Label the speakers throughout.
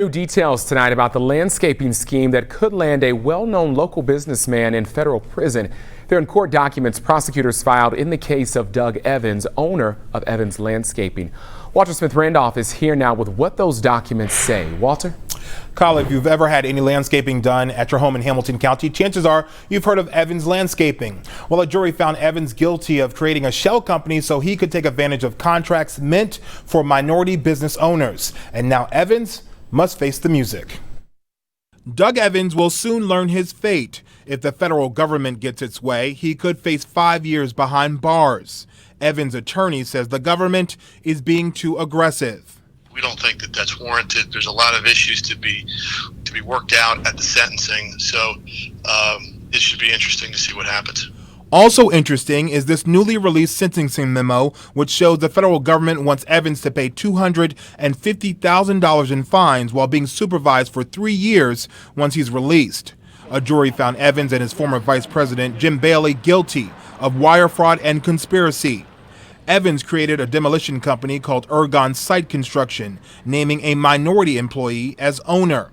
Speaker 1: New details tonight about the landscaping scheme that could land a well-known local businessman in federal prison. They're in court documents prosecutors filed in the case of Doug Evans, owner of Evans Landscaping. Walter Smith-Randolph is here now with what those documents say. Walter?
Speaker 2: Kyle, if you've ever had any landscaping done at your home in Hamilton County, chances are you've heard of Evans Landscaping. Well, a jury found Evans guilty of creating a shell company so he could take advantage of contracts meant for minority business owners. And now Evans must face the music. Doug Evans will soon learn his fate. If the federal government gets its way, he could face 5 years behind bars. Evans' attorney says the government is being too aggressive.
Speaker 3: We don't think that that's warranted. There's a lot of issues to be worked out at the sentencing, so it should be interesting to see what happens.
Speaker 2: Also interesting is this newly released sentencing memo, which shows the federal government wants Evans to pay $250,000 in fines while being supervised for 3 years once he's released. A jury found Evans and his former vice president, Jim Bailey, guilty of wire fraud and conspiracy. Evans created a demolition company called Ergon Site Construction, naming a minority employee as owner.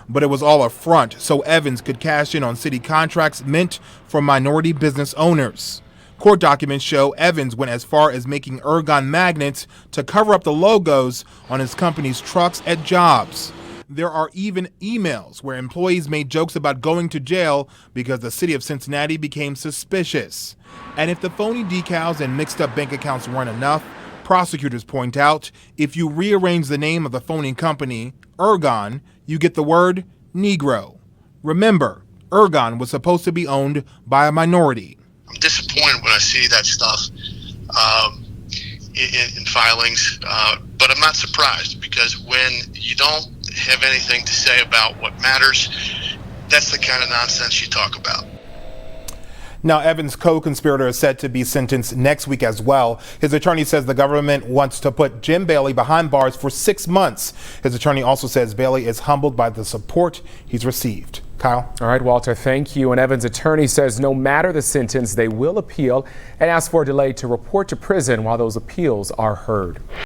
Speaker 2: But it was all a front so Evans could cash in on city contracts meant for minority business owners. Court documents show Evans went as far as making Ergon magnets to cover up the logos on his company's trucks at jobs. There are even emails where employees made jokes about going to jail because the city of Cincinnati became suspicious. And if the phony decals and mixed up bank accounts weren't enough, prosecutors point out if you rearrange the name of the phony company, Ergon, you get the word Negro. Remember, Ergon was supposed to be owned by a minority.
Speaker 3: I'm disappointed when I see that stuff in filings, but I'm not surprised because when you don't have anything to say about what matters, that's the kind of nonsense you talk about.
Speaker 2: Now, Evans' co-conspirator is set to be sentenced next week as well. His attorney says the government wants to put Jim Bailey behind bars for 6 months. His attorney also says Bailey is humbled by the support he's received. Kyle?
Speaker 1: All right, Walter, thank you. And Evans' attorney says no matter the sentence, they will appeal and ask for a delay to report to prison while those appeals are heard.